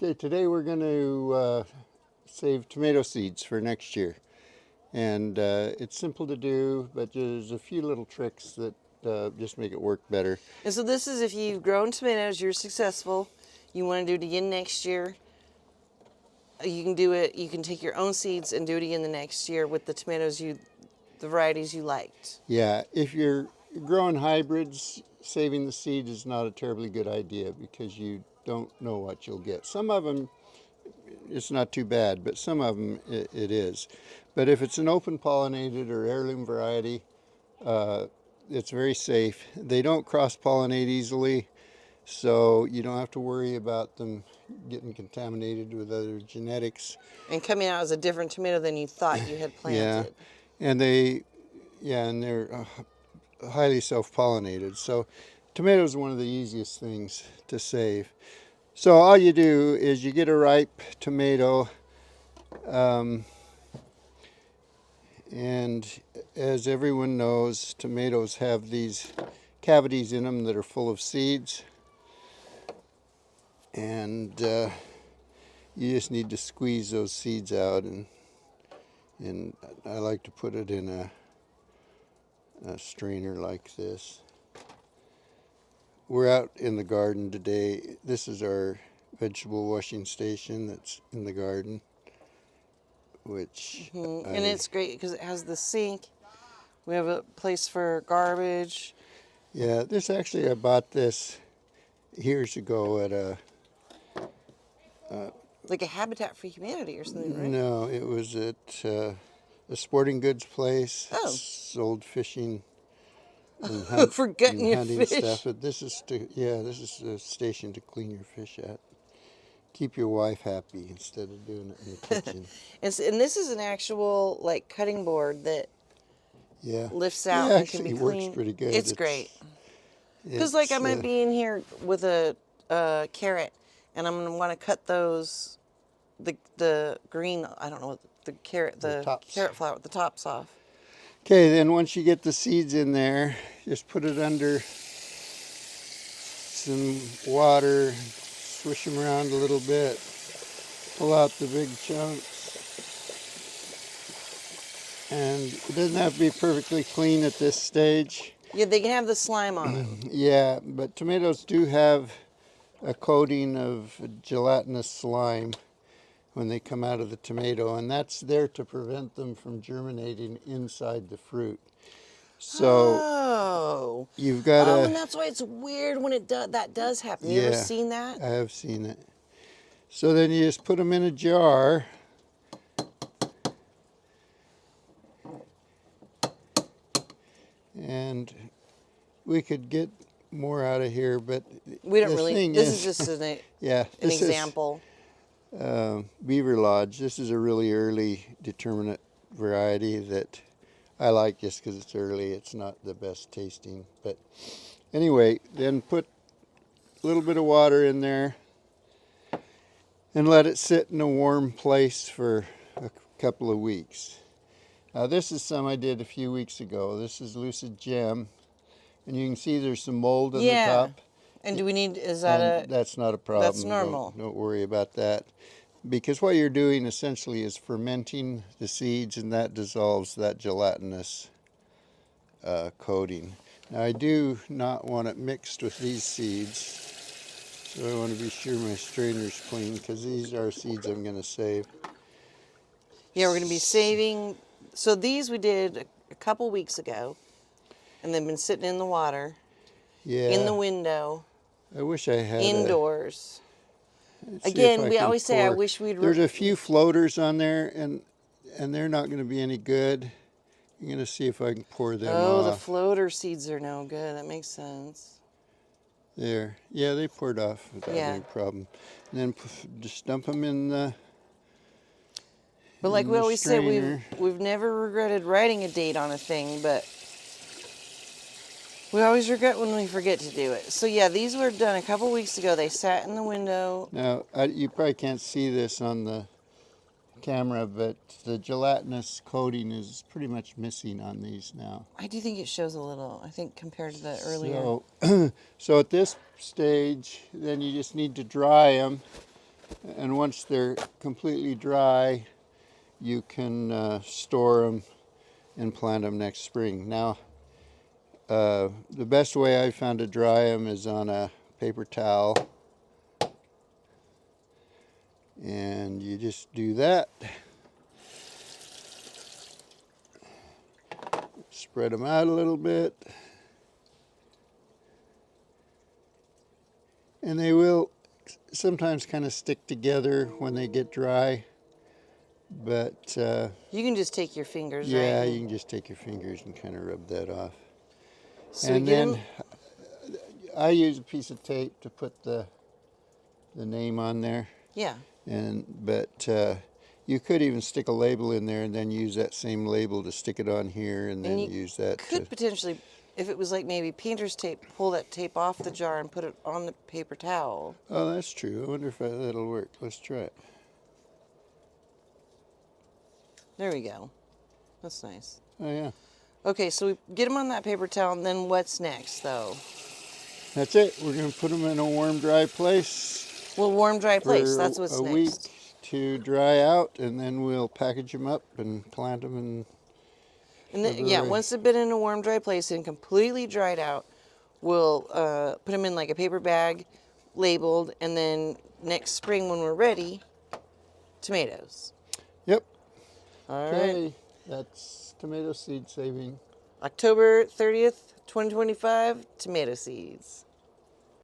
Okay, today we're going to save tomato seeds for next year. And it's simple to do, but there's a few little tricks that just make it work better. And so this is if you've grown tomatoes, you're successful, you want to do it again next year, you can do it, you can take your own seeds and do it again the next year with the the varieties you liked. Yeah, if you're growing hybrids, saving the seed is not a terribly good idea because you don't know what you'll get. Some of them, it's not too bad, but some of them it is. But if it's an open pollinated or heirloom variety, uh, it's very safe. They don't cross pollinate easily, so you don't have to worry about them getting contaminated with other genetics. And coming out as a different tomato than you thought you had Yeah, planted. and they're highly self-pollinated. So tomatoes are one of the easiest things to save. So all you do is you get a ripe tomato, um, and as everyone knows, tomatoes have these cavities in them that are full of seeds, and you just need to squeeze those seeds out, and I like to put it in a strainer like this. We're out in the garden today. This is our vegetable washing station that's in the garden, which And it's great because it has the sink. We have a place for garbage. yeah, this actually I bought this years ago at Like a Habitat for Humanity or something, right? no, it was at a sporting goods place. Oh, Sold fishing and for gutting your hunting stuff. fish. But this is this is a station to clean your fish at. Keep your wife happy instead of doing it in the kitchen. And this is an actual like cutting board that Yeah, lifts yeah, out and can actually be works cleaned. pretty good. It's great. Because like I might be in here with a carrot, and I'm gonna want to cut those, the green. I don't know what the tops. carrot flower, the tops off. Okay, then once you get the seeds in there, just put it under some water, swish them around a little bit, pull out the big chunks. And it doesn't have to be perfectly clean at this stage. Yeah, they can have the slime on them. Yeah, but tomatoes do have a coating of gelatinous slime when they come out of the tomato, and that's there to prevent them from germinating inside the fruit. So you've got to. And that's why it's weird when that does happen. You Yeah, ever seen that? I have seen it. So then you just put them in a jar. And we could get more out of here, but We don't really. This is just yeah, an example. Beaver Lodge. This is a really early determinate variety that I like just because it's early. It's not the best tasting, but anyway, then put a little bit of water in there and let it sit in a warm place for a couple of weeks. Now this is some I did a few weeks ago. This is Lucid Gem, and you can see there's some mold on the top. And do we need, is that That's not a problem. That's normal. Don't worry about that. Because what you're doing essentially is fermenting the seeds, and that dissolves that gelatinous coating. Now I do not want it mixed with these seeds, so I want to be sure my strainer's clean because these are seeds I'm going to save. Yeah, we're going to be saving. So these we did a couple weeks ago, and they've been sitting in the water, in the window, I wish I had indoors. Let's Again, we always say, I wish we'd. There's a few floaters on there, and they're not going to be any good. I'm going to see if I can pour them off. The floater seeds are no good. That makes sense. There. Yeah, they poured off without any problem. And then just dump them in the But like we always say, strainer. we've never regretted writing a date on a thing, but we always regret when we forget to do it. So yeah, these were done a couple weeks ago. They sat in the window. Now, you probably can't see this on the camera, but the gelatinous coating is pretty much missing on these now. I do think it shows a little, I think, compared to the earlier. So, so at this stage, then you just need to dry them And once they're completely dry, you can store them and plant them next spring. Now, the best way I found to dry them is on a paper towel. And you just do that. Spread them out a little bit. And they will sometimes kind of stick together when they get dry. But You can just take your fingers, yeah, right? you can just take your fingers and kind of rub that off. So And you get then 'em- I use a piece of tape to put the name on there. yeah. But you could even stick a label in there and then use that same label to stick it on here and then you use that Could to. potentially, if it was like maybe painter's tape, pull that tape off the jar and put it on the paper towel. Oh, that's true. I wonder if that'll work. Let's try it. There we go. That's nice. Oh, yeah. Okay, so we get them on that paper towel, and then what's next, though? That's it. We're going to put them in a warm, dry place Well, warm, dry place. for That's what's a next. week to dry out, and then we'll package them up and plant them in. And then, yeah, February. once they've been in a warm, dry place and completely dried out, we'll put them in like a paper bag, labeled, and then next spring when we're ready, tomatoes. Yep. All right. Okay. That's tomato seed saving. October 30th, 2025, tomato seeds.